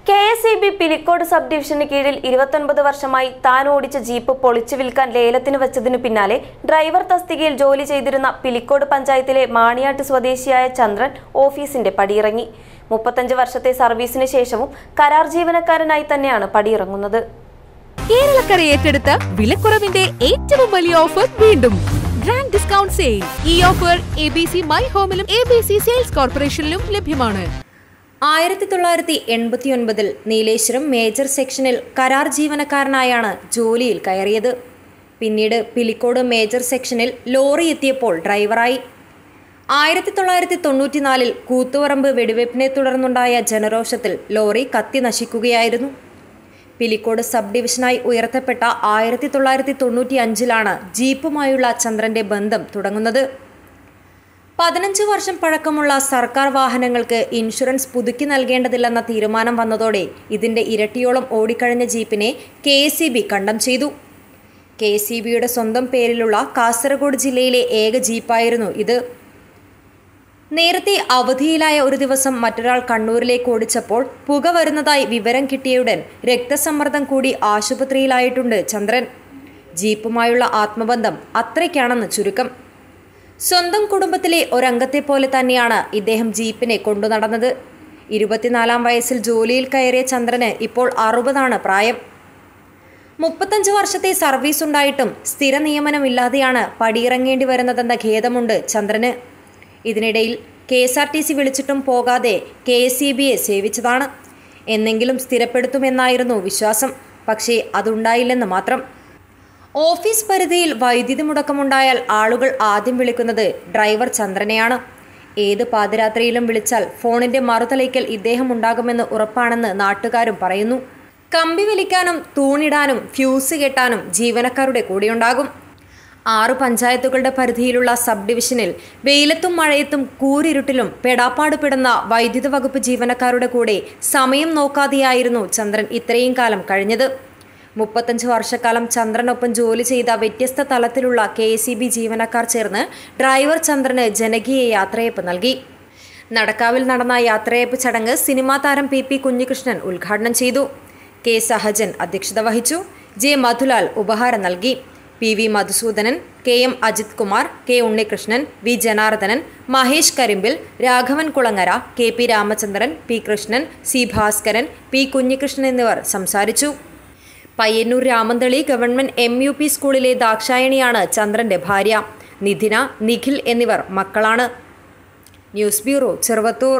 KSEB Pilicode sub ഡിവിഷന് കീഴിൽ 29 വർഷമായി താൻ ഓടിച്ച ജീപ്പ് പൊളിച്ചു വിൽക്കാൻ ലേലത്തിന് വെച്ചതിനു പിന്നാലെ ഡ്രൈവർ തസ്തികയിൽ ജോലി ചെയ്തിരുന്ന പിലിക്കോട് പഞ്ചായത്തിലെ മാണിയാട്ട് സ്വദേശിയായ ചന്ദ്രൻ ഓഫീസിന്റെ പടിയിറങ്ങി. 35 വർഷത്തെ സർവീസിന് ശേഷവും കരാർ ജീവനക്കാരനായി തന്നെയാണ് പടിയിറങ്ങുന്നത്. കേരളക്കര ഏറ്റെടുത്ത വിലക്കുറവിന്റെ ഏറ്റവും വലിയ ഓഫർ വീണ്ടും ഗ്രാൻഡ് ഡിസ്കൗണ്ട് സെയിൽ. ഈ ഓഫർ ABC മൈ ഹോമിലും ABC സെയിൽസ് കോർപ്പറേഷനിലും ലഭ്യമാണ്. 1989 നീലേശ്വരം മേജർ സെക്ഷനിൽ കരാർ ജീവനക്കാരനായാണ് ജോലിയിൽ കയറിയത്. പിന്നീട് പിലിക്കോട് മേജർ സെക്ഷനിൽ ലോറി എത്തിയപ്പോൾ ഡ്രൈവറായി. 1994 കൂത്തുപറമ്പ് വെടിവെപ്പിനെ തുടർന്നുണ്ടായ ജനരോഷത്തിൽ ലോറി കത്തി നശിക്കുകയായിരുന്നു. പിലിക്കോട് സബ് ഡിവിഷനായി ഉയർത്തപ്പെട്ട 1995 ജീപ്പുമായുള്ള ചന്ദ്രന്റെ ബന്ധം തുടങ്ങുന്നത്. 15 വർഷം പഴക്കമുള്ള സർക്കാർ വാഹനങ്ങൾക്ക് ഇൻഷുറൻസ് പുതുക്കി നൽകേണ്ടതില്ലെന്ന തീരുമാനം വന്നതോടെ ഇതിന്റെ ഇരട്ടിയോളം ഓടിക്കഴിഞ്ഞ ജീപ്പിനെ KSEB കണ്ടം ചെയ്തു. KSEBയുടെ സ്വന്തം പേരിലുള്ള കാസർഗോഡ് ജില്ലയിലെ ഏക ജീപ്പായിരുന്നു ഇത്. നേരത്തെ അവധിയിലായ ഒരു ദിവസം മറ്റൊരാൾ കണ്ണൂരിലേക്ക് ഓടിച്ചപ്പോൾ പുക വരുന്നതായി വിവരം കിട്ടിയയുടൻ രക്തസമ്മർദ്ദം കൂടി ആശുപത്രിയിലായിട്ടുണ്ട് ചന്ദ്രൻ. ജീപ്പുമായുള്ള ആത്മബന്ധം അത്രയ്ക്കാണെന്ന് ചുരുക്കം. സ്വന്തം കുടുംബത്തിലെ ഒരംഗത്തെ പോലെ തന്നെയാണ് ഇദ്ദേഹം ജീപ്പിനെ കൊണ്ടുനടന്നത്. 24-ാം വയസ്സിൽ ജോലിയിൽ കയറിയ ചന്ദ്രന് ഇപ്പോൾ 60 പ്രായം. 35 വർഷത്തെ സർവീസ് ഉണ്ടായിട്ടും സ്ഥിര നിയമനമില്ലാതെയാണ് പടിയിറങ്ങേണ്ടി വരുന്നതെന്ന ഖേദമുണ്ട് ചന്ദ്രന്. ഇതിനിടയിൽ KSRTC വിളിച്ചിട്ടും പോകാതെ KSEBയെ സേവിച്ചതാണ്. എന്നെങ്കിലും സ്ഥിരപ്പെടുത്തുമെന്നായിരുന്നു വിശ്വാസം. പക്ഷേ അതുണ്ടായില്ലെന്ന് മാത്രം. ഓഫീസ് പരിധിയിൽ വൈദ്യുതി മുടക്കമുണ്ടായാൽ ആളുകൾ ആദ്യം വിളിക്കുന്നത് ഡ്രൈവർ ചന്ദ്രനെയാണ്. ഏത് പാതിരാത്രിയിലും വിളിച്ചാൽ ഫോണിന്റെ മറുതലയ്ക്കൽ ഇദ്ദേഹം ഉണ്ടാകുമെന്ന് ഉറപ്പാണെന്ന് നാട്ടുകാരും പറയുന്നു. കമ്പി വലിക്കാനും തൂണിടാനും ഫ്യൂസ് കെട്ടാനും ജീവനക്കാരുടെ കൂടെയുണ്ടാകും. 6 പഞ്ചായത്തുകളുടെ പരിധിയിലുള്ള സബ് ഡിവിഷനിൽ വെയിലത്തും മഴയത്തും കൂരിരുട്ടിലും പെടാപ്പാട് പെടുന്ന വൈദ്യുത വകുപ്പ് ജീവനക്കാരുടെ കൂടെ സമയം നോക്കാതെയായിരുന്നു ചന്ദ്രൻ ഇത്രയും കാലം കഴിഞ്ഞത്. 35 വർഷക്കാലം ചന്ദ്രനൊപ്പം ജോലി ചെയ്ത വ്യത്യസ്ത തലത്തിലുള്ള KSEB ജീവനക്കാർ ചേർന്ന് ഡ്രൈവർ ചന്ദ്രന് ജനകീയ യാത്രയയപ്പ് നൽകി. നടക്കാവിൽ നടന്ന യാത്രയയപ്പ് ചടങ്ങ് സിനിമാ താരം PP കുഞ്ഞികൃഷ്ണൻ ഉദ്ഘാടനം ചെയ്തു. K സഹജൻ അധ്യക്ഷത വഹിച്ചു. J മധുലാൽ ഉപഹാരം നൽകി. PV Madhusoodanan, KM Ajith Kumar, K Unnikrishnan, V Janardhanan, Mahesh കരിമ്പിൽ, Raghavan Kulangara, KP Ramachandran, P Krishnan, C Bhaskaran, P Kunhikrishnan എന്നിവർ സംസാരിച്ചു. പയ്യന്നൂർ രാമന്തളി ഗവൺമെന്റ് MUP സ്കൂളിലെ ദാക്ഷായണിയാണ് ചന്ദ്രന്റെ ഭാര്യ. നിധിന, നിഖിൽ എന്നിവർ മക്കളാണ്. News bureau, Cheruvathur.